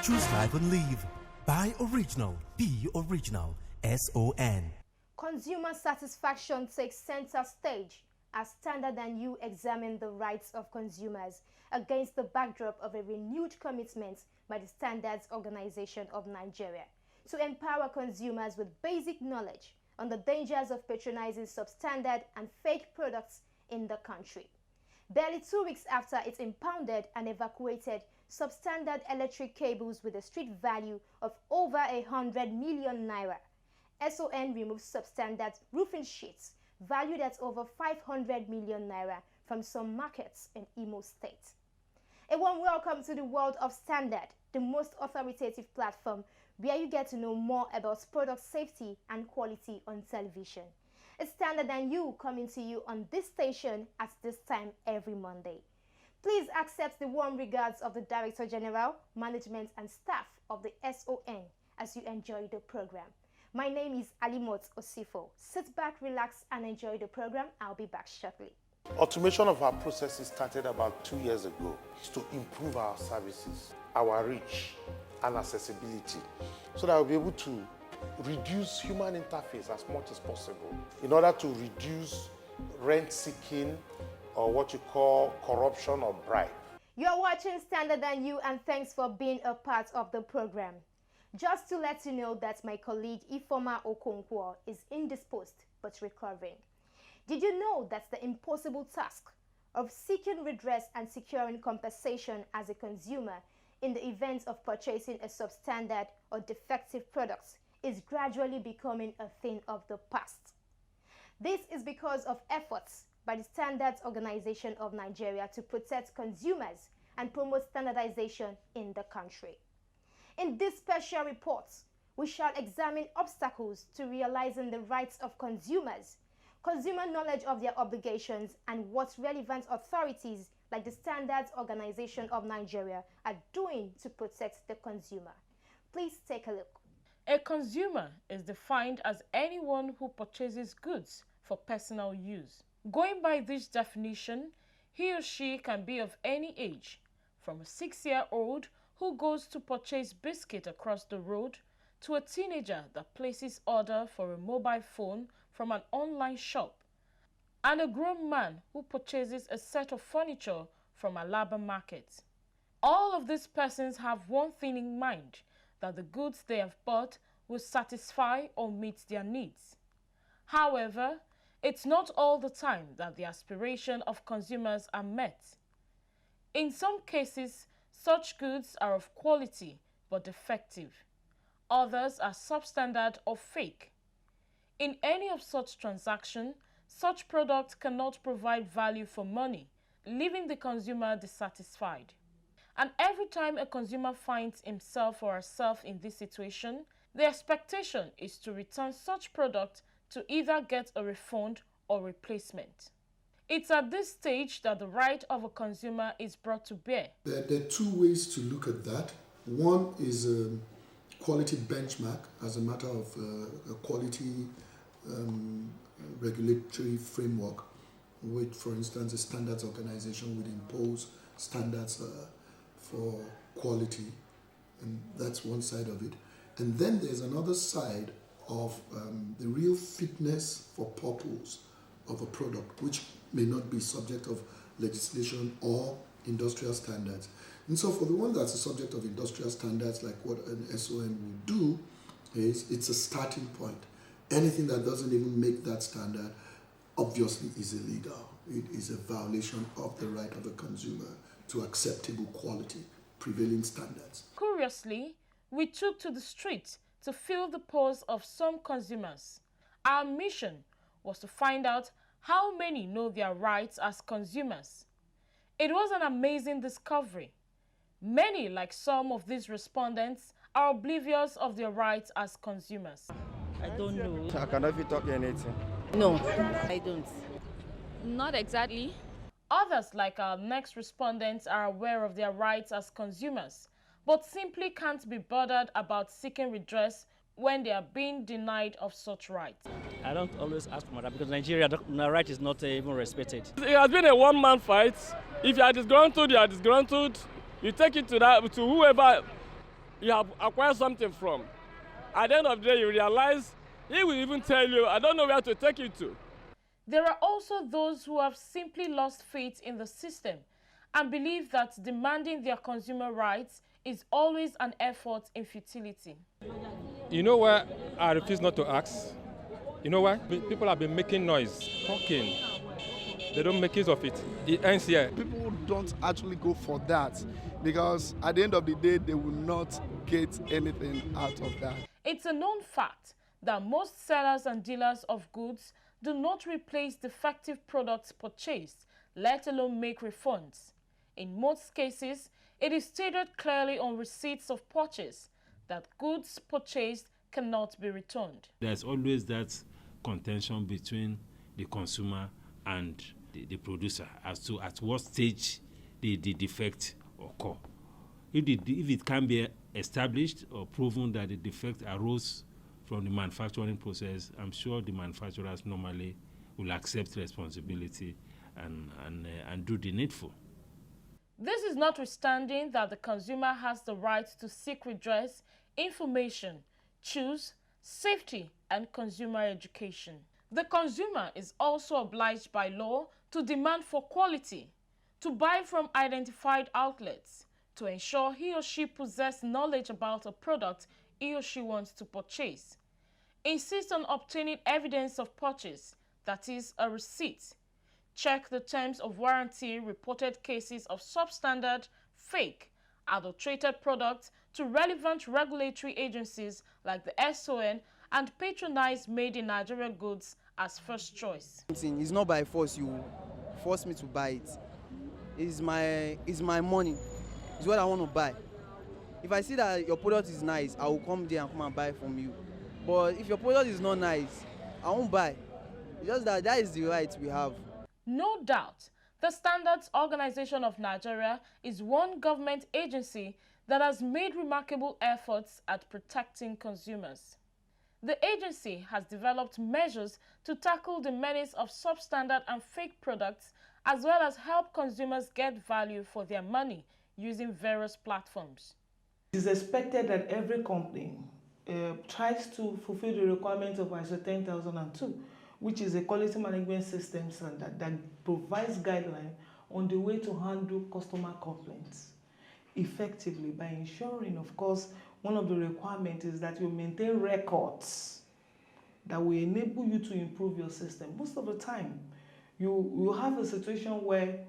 Choose life and live. Buy original. Be original. SON. Consumer satisfaction takes center stage as Standard & You examine the rights of consumers against the backdrop of a renewed commitment by the Standards Organization of Nigeria to empower consumers with basic knowledge on the dangers of patronizing substandard and fake products in the country. Barely 2 weeks after it impounded and evacuated substandard electric cables with a street value of over 100 million naira, SON removed substandard roofing sheets valued at over 500 million naira from some markets in Imo State. A warm welcome to the world of Standard, the most authoritative platform where you get to know more about product safety and quality on television. It's Standard & You coming to you on this station at this time every Monday. Please accept the warm regards of the Director General, Management and staff of the SON as you enjoy the program. My name is Alimot Osifo. Sit back, relax and enjoy the program. I'll be back shortly. Automation of our processes started about 2 years ago. It's to improve our services, our reach and accessibility so that we'll be able to reduce human interface as much as possible in order to reduce rent seeking or what you call corruption or bribe. You're watching Standard & You and thanks for being a part of the program. Just to let you know that my colleague Ifoma Okonkwo is indisposed but recovering. Did you know that the impossible task of seeking redress and securing compensation as a consumer in the event of purchasing a substandard or defective product is gradually becoming a thing of the past? This is because of efforts by the Standards Organization of Nigeria to protect consumers and promote standardization in the country. In this special report, we shall examine obstacles to realizing the rights of consumers, consumer knowledge of their obligations, and what relevant authorities like the Standards Organization of Nigeria are doing to protect the consumer. Please take a look. A consumer is defined as anyone who purchases goods for personal use. Going by this definition, he or she can be of any age, from a 6-year-old who goes to purchase biscuit across the road to a teenager that places order for a mobile phone from an online shop, and a grown man who purchases a set of furniture from a Alaba market. All of these persons have one thing in mind, that the goods they have bought will satisfy or meet their needs. However, it's not all the time that the aspiration of consumers are met. In some cases, such goods are of quality but defective. Others are substandard or fake. In any of such transactions, such products cannot provide value for money, leaving the consumer dissatisfied. And every time a consumer finds himself or herself in this situation, the expectation is to return such product to either get a refund or replacement. It's at this stage that the right of a consumer is brought to bear. There are two ways to look at that. One is a quality benchmark as a matter of a quality regulatory framework, which, for instance, a standards organization would impose standards for quality, and that's one side of it. And then there's another side of the real fitness for purpose of a product, which may not be subject of legislation or industrial standards. And so for the one that's a subject of industrial standards, like what an SON will do, is it's a starting point. Anything that doesn't even make that standard obviously is illegal. It is a violation of the right of the consumer to acceptable quality, prevailing standards. Curiously, we took to the streets to fill the pulse of some consumers. Our mission was to find out how many know their rights as consumers. It was an amazing discovery. Many, like some of these respondents, are oblivious of their rights as consumers. I don't know. I cannot even talk anything. No, I don't. Not exactly. Others, like our next respondents, are aware of their rights as consumers, but simply can't be bothered about seeking redress when they are being denied of such rights. I don't always ask for my right because Nigeria, my right is not even respected. It has been a one-man fight. If you are disgruntled, you are disgruntled. You take it to whoever you have acquired something from, at the end of the day, you realize he will even tell you, I don't know where to take you to. There are also those who have simply lost faith in the system and believe that demanding their consumer rights is always an effort in futility. You know why I refuse not to ask? You know why? People have been making noise, talking. They don't make use of it. It ends here. People don't actually go for that because at the end of the day, they will not get anything out of that. It's a known fact that most sellers and dealers of goods do not replace defective products purchased, let alone make refunds. In most cases, it is stated clearly on receipts of purchase that goods purchased cannot be returned. There's always that contention between the consumer and the producer as to at what stage the defect occur. If it can be established or proven that the defect arose from the manufacturing process, I'm sure the manufacturers normally will accept responsibility and do the needful. This is notwithstanding that the consumer has the right to seek redress, information, choose, safety, and consumer education. The consumer is also obliged by law to demand for quality, to buy from identified outlets, to ensure he or she possesses knowledge about a product he or she wants to purchase, insist on obtaining evidence of purchase, that is, a receipt, check the terms of warranty, reported cases of substandard, fake, adulterated products to relevant regulatory agencies like the SON, and patronize made in Nigeria goods as first choice. It's not by force you force me to buy it. It's my money. It's what I want to buy. If I see that your product is nice, I will come there and come and buy from you. But if your product is not nice, I won't buy. It's just that is the right we have. No doubt, the Standards Organization of Nigeria is one government agency that has made remarkable efforts at protecting consumers. The agency has developed measures to tackle the menace of substandard and fake products, as well as help consumers get value for their money using various platforms. It is expected that every company tries to fulfill the requirements of ISO 10002, which is a quality management system standard that provides guidelines on the way to handle customer complaints effectively by ensuring, of course, one of the requirements is that you maintain records that will enable you to improve your system. Most of the time, you have a situation where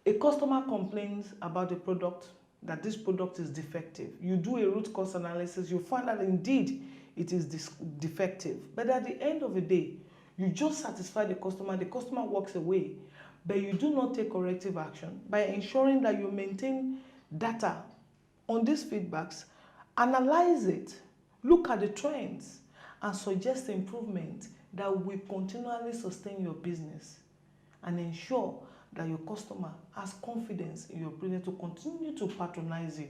a customer complains about the product, that this product is defective. You do a root cause analysis, you find that indeed it is defective. But at the end of the day, you just satisfy the customer walks away, but you do not take corrective action by ensuring that you maintain data on these feedbacks, analyze it, look at the trends, and suggest improvement that will continually sustain your business and ensure that your customer has confidence in your business to continue to patronize you.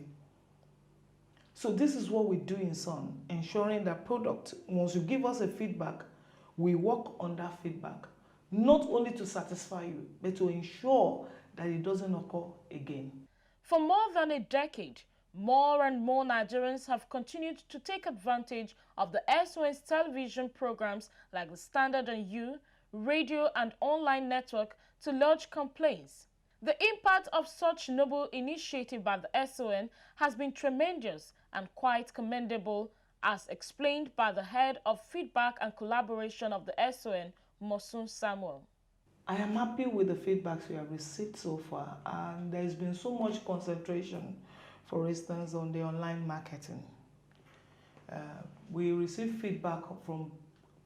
So this is what we do in Sun, ensuring that product, once you give us a feedback, we work on that feedback, not only to satisfy you, but to ensure that it doesn't occur again. For more than a decade, more and more Nigerians have continued to take advantage of the SON's television programs like the Standard and You, radio and online network to lodge complaints. The impact of such noble initiative by the SON has been tremendous and quite commendable, as explained by the head of feedback and collaboration of the SON, Mosun Samuel. I am happy with the feedbacks we have received so far, and there has been so much concentration, for instance, on the online marketing. We receive feedback from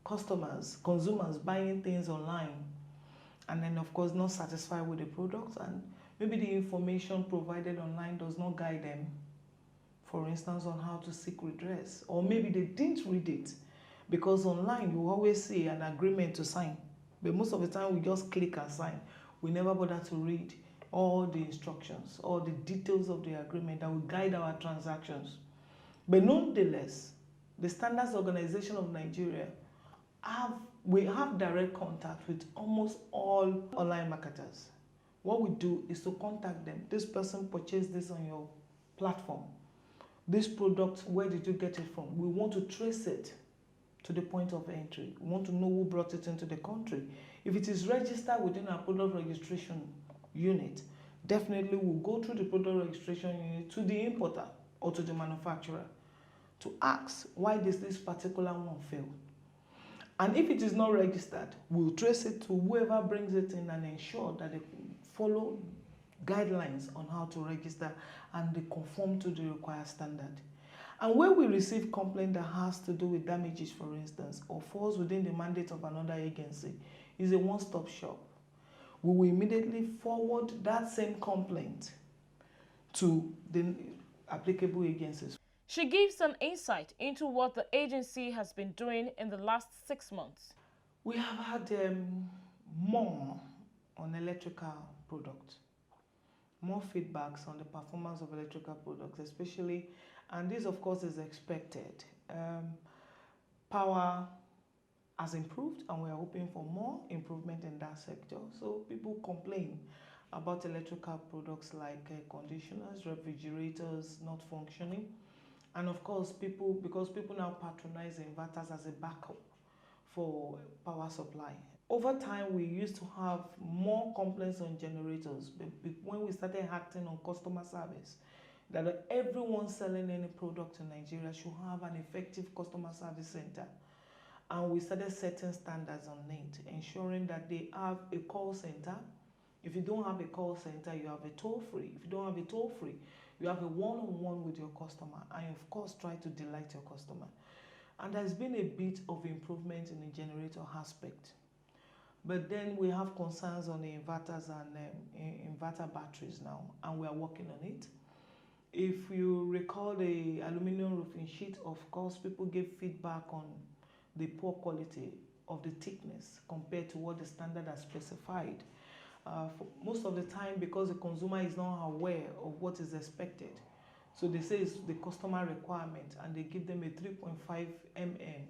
customers, consumers buying things online, and then of course not satisfied with the product, and maybe the information provided online does not guide them, for instance, on how to seek redress, or maybe they didn't read it, because online you always see an agreement to sign, but most of the time we just click and sign. We never bother to read all the instructions, all the details of the agreement that will guide our transactions. But nonetheless, the Standards Organization of Nigeria we have direct contact with almost all online marketers. What we do is to contact them. This person purchased this on your platform, this product, where did you get it from? We want to trace it to the point of entry. We want to know who brought it into the country. If it is registered within our product registration unit, definitely we'll go through the product registration unit to the importer or to the manufacturer to ask why does this particular one fail. And if it is not registered, we'll trace it to whoever brings it in and ensure that they follow guidelines on how to register and they conform to the required standard. And when we receive complaint that has to do with damages, for instance, or falls within the mandate of another agency, is a one-stop shop. We will immediately forward that same complaint to the applicable agencies. She gives an insight into what the agency has been doing in the last 6 months. We have had more on electrical products, more feedbacks on the performance of electrical products, especially, and this of course is expected. Power has improved and we are hoping for more improvement in that sector. So people complain about electrical products like conditioners, refrigerators not functioning. And of course, because people now patronize inverters as a backup for power supply. Over time, we used to have more complaints on generators. But when we started acting on customer service, that everyone selling any product in Nigeria should have an effective customer service center. And we started setting standards on it, ensuring that they have a call center. If you don't have a call center, you have a toll-free. If you don't have a toll-free, you have a one-on-one with your customer, and of course try to delight your customer. And there's been a bit of improvement in the generator aspect. But then we have concerns on the inverters and inverter batteries now, and we are working on it. If you recall the aluminum roofing sheet, of course, people gave feedback on the poor quality of the thickness compared to what the standard has specified. For most of the time, because the consumer is not aware of what is expected. So they say it's the customer requirement and they give them a 3.5 mm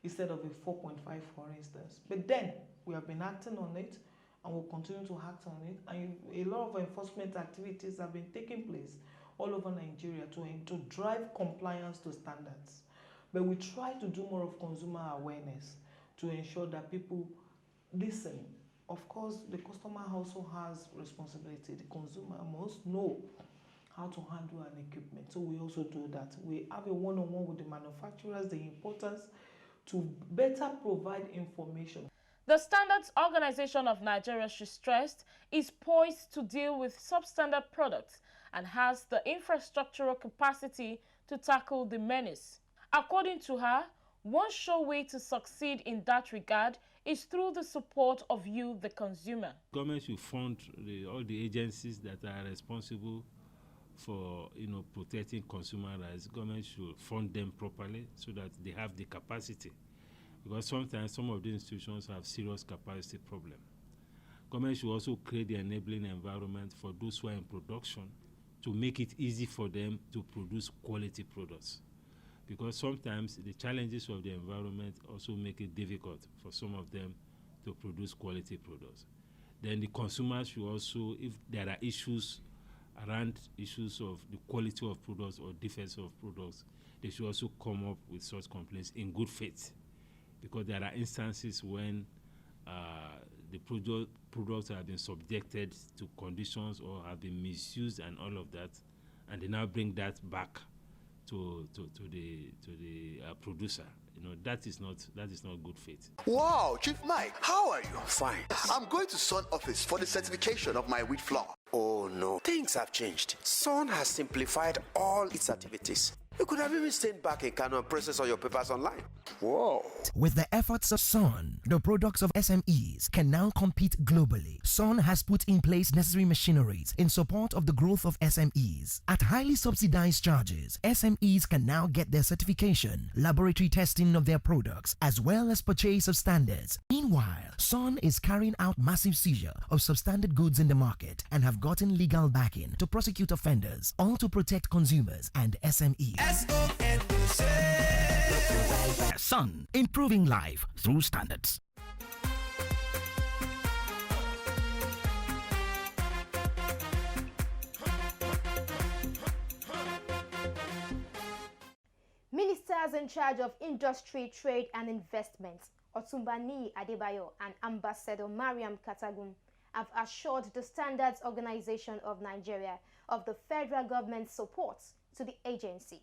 instead of a 4.5, for instance. But then we have been acting on it and we'll continue to act on it. And a lot of enforcement activities have been taking place all over Nigeria to drive compliance to standards. But we try to do more of consumer awareness to ensure that people listen. Of course, the customer also has responsibility. The consumer must know how to handle an equipment. So we also do that. We have a one-on-one with the manufacturers, the importers, to better provide information. The Standards Organization of Nigeria, she stressed, is poised to deal with substandard products and has the infrastructural capacity to tackle the menace. According to her, one sure way to succeed in that regard is through the support of you, the consumer. Government should fund all the agencies that are responsible for protecting consumer rights. Government should fund them properly so that they have the capacity. Because sometimes some of the institutions have serious capacity problem. Government should also create the enabling environment for those who are in production to make it easy for them to produce quality products. Because sometimes the challenges of the environment also make it difficult for some of them to produce quality products. Then the consumers should also, if there are issues around issues of the quality of products or defects of products, they should also come up with such complaints in good faith. Because there are instances when the products have been subjected to conditions or have been misused and all of that, and they now bring that back to the producer. That is not good faith. Wow, Chief Mike, how are you? Fine. I'm going to Sun office for the certification of my wheat flour. Oh no, things have changed. Sun has simplified all its activities. You could have even stayed back in Kano and process all your papers online. Whoa. With the efforts of Sun, the products of SMEs can now compete globally. Sun has put in place necessary machineries in support of the growth of SMEs. At highly subsidized charges, SMEs can now get their certification, laboratory testing of their products, as well as purchase of standards. Meanwhile, Sun is carrying out massive seizure of substandard goods in the market and have gotten legal backing to prosecute offenders, all to protect consumers and SMEs. Sun, improving life through standards. Ministers in charge of Industry, Trade and Investment, Otumba Niyi Adebayo and Ambassador Mariam Katagun, have assured the Standards Organization of Nigeria of the federal government's support to the agency.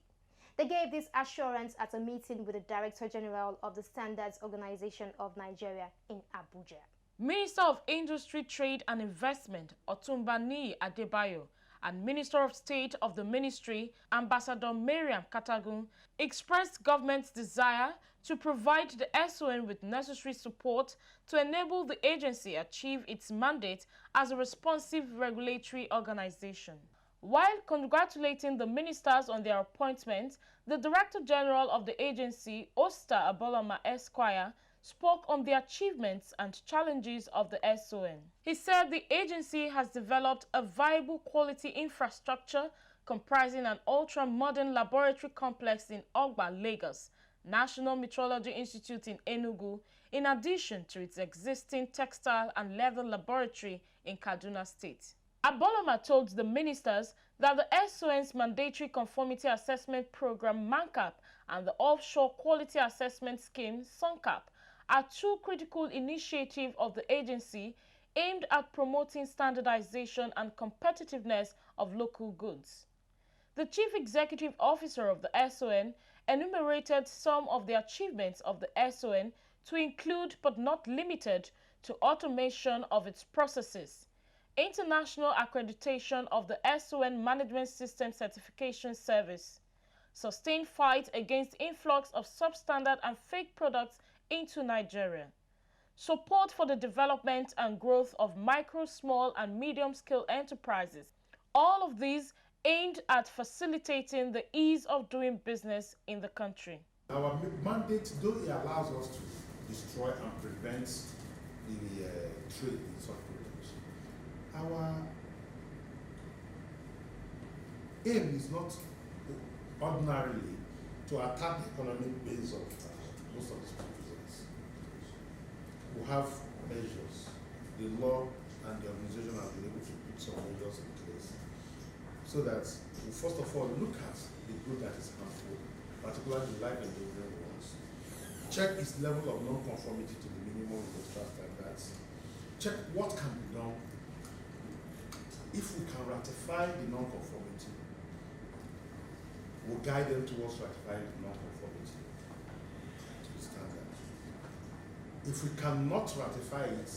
They gave this assurance at a meeting with the Director General of the Standards Organization of Nigeria in Abuja. Minister of Industry, Trade and Investment, Otumba Niyi Adebayo, and Minister of State of the Ministry, Ambassador Mariam Katagun, expressed government's desire to provide the SON with necessary support to enable the agency achieve its mandate as a responsive regulatory organization. While congratulating the ministers on their appointment, the Director General of the agency, Oster Aboloma Esquire, spoke on the achievements and challenges of the SON. He said the agency has developed a viable quality infrastructure comprising an ultra-modern laboratory complex in Ogba, Lagos, National Metrology Institute in Enugu, in addition to its existing textile and leather laboratory in Kaduna State. Aboloma told the ministers that the SON's Mandatory Conformity Assessment Program MANCAP and the Offshore Quality Assessment Scheme SONCAP are two critical initiatives of the agency aimed at promoting standardization and competitiveness of local goods. The Chief Executive Officer of the SON enumerated some of the achievements of the SON to include but not limited to automation of its processes, international accreditation of the SON Management System Certification Service, sustained fight against influx of substandard and fake products into Nigeria, support for the development and growth of micro, small and medium-scale enterprises, all of these aimed at facilitating the ease of doing business in the country. Our mandate, though it allows us to destroy and prevent the trade in such products, our aim is not ordinarily to attack the economic base of most of these producers. We have measures. The law and the organization have been able to put some measures in place so that we first of all look at the good that is harmful, particularly the life endangering ones. Check its level of non-conformity to the minimum industrial standards. Check what can be done. If we can ratify the non-conformity, we'll guide them towards ratifying the non-conformity to the standard. If we cannot ratify it,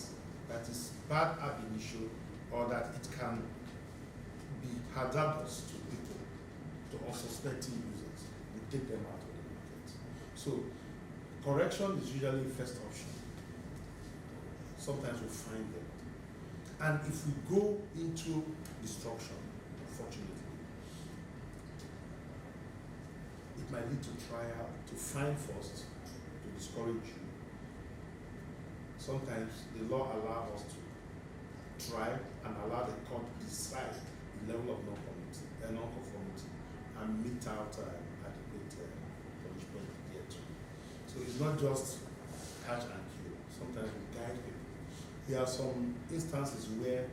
that is bad ab initio, or that it can be hazardous to people, to unsuspecting users, we take them out of the market. So correction is usually the first option. Sometimes we find them. And if we go into destruction, unfortunately, it might lead to trial, to fine first, to discourage you. Sometimes the law allows us to try and allow the court to decide the level of non-conformity and mete out adequate punishment there too. So it's not just catch and kill. Sometimes we guide people. There are some instances where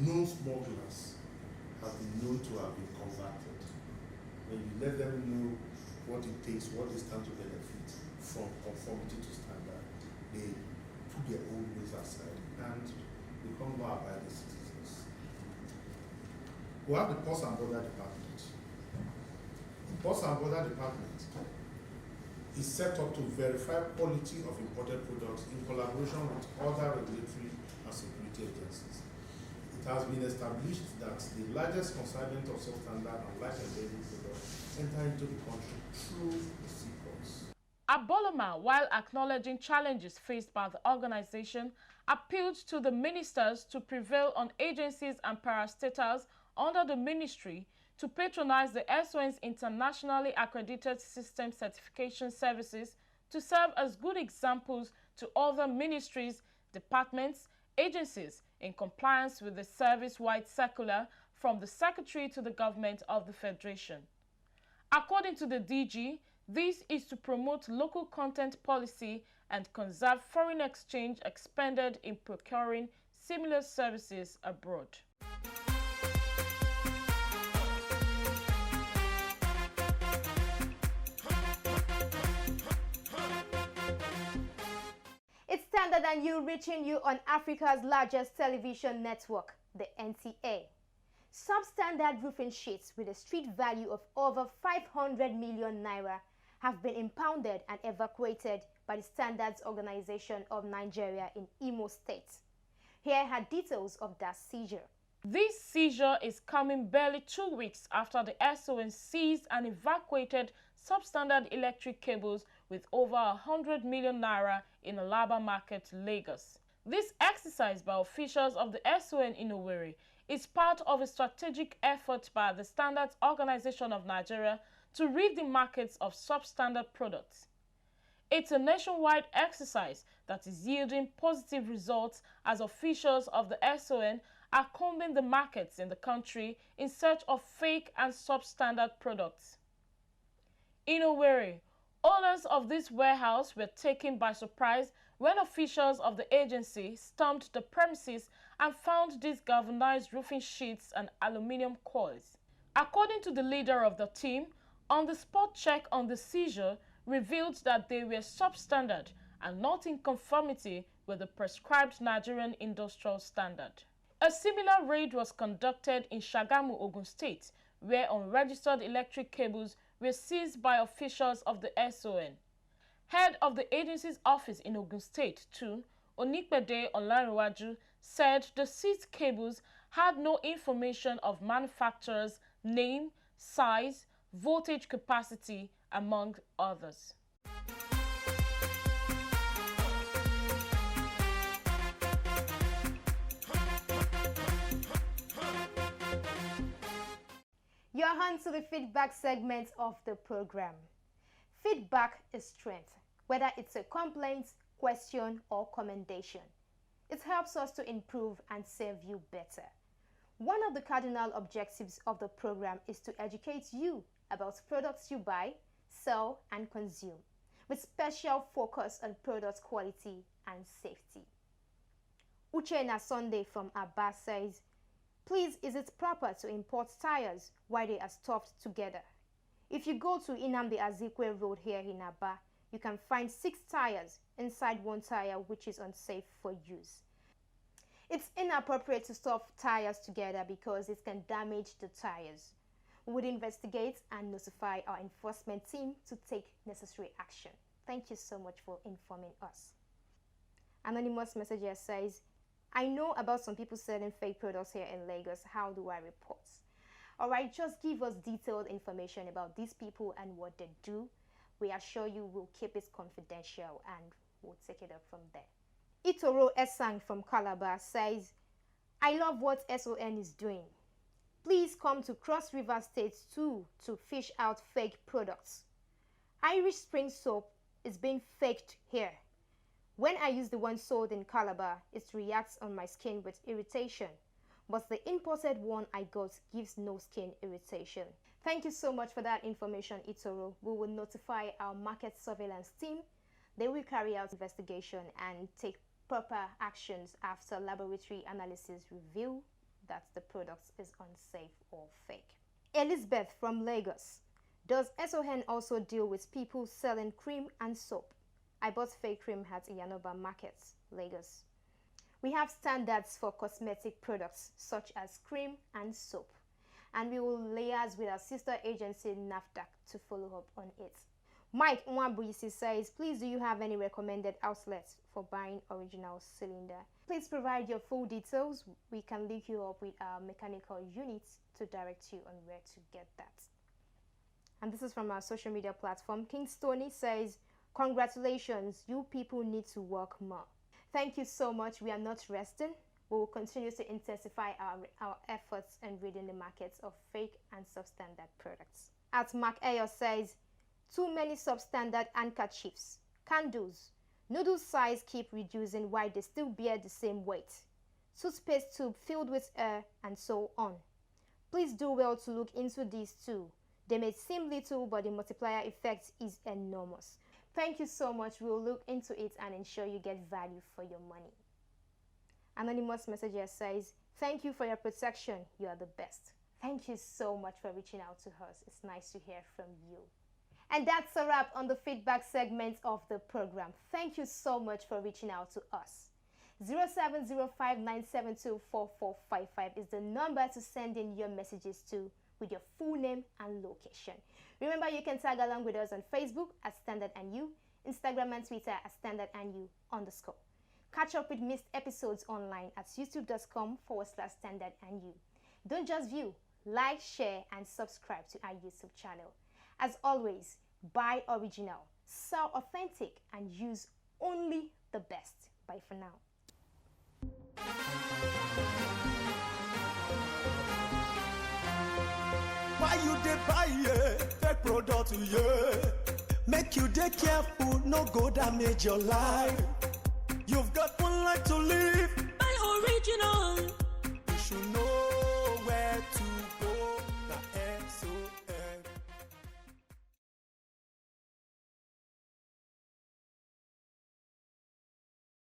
no smugglers have been known to have been converted. When you let them know what it takes, what they stand to benefit from conformity to standard, they put their own ways aside and become more abiding citizens. We have the Ports and Border Department. The Ports and Border Department is set up to verify quality of imported products in collaboration with other regulatory and security agencies. It has been established that the largest consignment of substandard and life-endangering products enter into the country through the seaports. Aboloma, while acknowledging challenges faced by the organization, appealed to the ministers to prevail on agencies and parastatals under the ministry to patronize the SON's internationally accredited system certification services to serve as good examples to other ministries, departments, agencies in compliance with the service-wide circular from the Secretary to the Government of the Federation. According to the DG, this is to promote local content policy and conserve foreign exchange expended in procuring similar services abroad. Standard and You reaching you on Africa's largest television network, the NTA. Substandard roofing sheets with a street value of over 500 million naira have been impounded and evacuated by the Standards Organization of Nigeria in Imo State. Here are details of that seizure. This seizure is coming barely 2 weeks after the SON seized and evacuated substandard electric cables with over 100 million naira in Alaba Market, Lagos. This exercise by officials of the SON in Owerri is part of a strategic effort by the Standards Organization of Nigeria to rid the markets of substandard products. It's a nationwide exercise that is yielding positive results as officials of the SON are combing the markets in the country in search of fake and substandard products. In Owerri, owners of this warehouse were taken by surprise when officials of the agency stormed the premises and found these galvanized roofing sheets and aluminium coils. According to the leader of the team, on-the-spot check on the seizure revealed that they were substandard and not in conformity with the prescribed Nigerian industrial standard. A similar raid was conducted in Shagamu, Ogun State, where unregistered electric cables were seized by officials of the SON. Head of the agency's office in Ogun State, too, Onikpede Olanrewaju, said the seized cables had no information of manufacturer's name, size, voltage capacity, among others. You're on to the feedback segment of the program. Feedback is strength, whether it's a complaint, question, or commendation. It helps us to improve and serve you better. One of the cardinal objectives of the program is to educate you about products you buy, sell, and consume, with special focus on product quality and safety. Uchenna Sunday from Abba says, please, is it proper to import tires while they are stuffed together? If you go to Inamdi Azikwe Road here in Abba, you can find 6 tires inside one tire which is unsafe for use. It's inappropriate to stuff tires together because it can damage the tires. We would investigate and notify our enforcement team to take necessary action. Thank you so much for informing us. Anonymous messenger says, I know about some people selling fake products here in Lagos. How do I report? All right, just give us detailed information about these people and what they do. We assure you we'll keep it confidential and we'll take it up from there. Itoro Esang from Calabar says, I love what SON is doing. Please come to Cross River State too to fish out fake products. Irish Spring soap is being faked here. When I use the one sold in Calabar, it reacts on my skin with irritation. But the imported one I got gives no skin irritation. Thank you so much for that information, Itoro. We will notify our market surveillance team. They will carry out investigation and take proper actions after laboratory analysis reveal that the product is unsafe or fake. Elizabeth from Lagos. Does SON also deal with people selling cream and soap? I bought fake cream at Iyanoba Market, Lagos. We have standards for cosmetic products such as cream and soap, and we will liaise with our sister agency NAFDAC to follow up on it. Mike Nwabuyisi says, please, do you have any recommended outlets for buying original cylinder? Please provide your full details. We can link you up with our mechanical units to direct you on where to get that. And this is from our social media platform. King Stoney says, congratulations, you people need to work more. Thank you so much. We are not resting. We will continue to intensify our efforts in reading the markets of fake and substandard products. At Mark Ayo says, too many substandard handkerchiefs, candles, noodle size keep reducing while they still bear the same weight. Toothpaste tube filled with air and so on. Please do well to look into these too. They may seem little, but the multiplier effect is enormous. Thank you so much. We'll look into it and ensure you get value for your money. Anonymous messenger says, thank you for your protection. You are the best. Thank you so much for reaching out to us. It's nice to hear from you. And that's a wrap on the feedback segment of the program. Thank you so much for reaching out to us. 0705-972-4455 is the number to send in your messages to with your full name and location. Remember, you can tag along with us on Facebook at Standard and You, Instagram and Twitter at Standard and You _. Catch up with missed episodes online at youtube.com/Standard and You. Don't just view, like, share, and subscribe to our YouTube channel. As always, buy original, sell authentic, and use only the best. Bye for now. Why you dey buy fake product, make you dey careful, no go damage your life.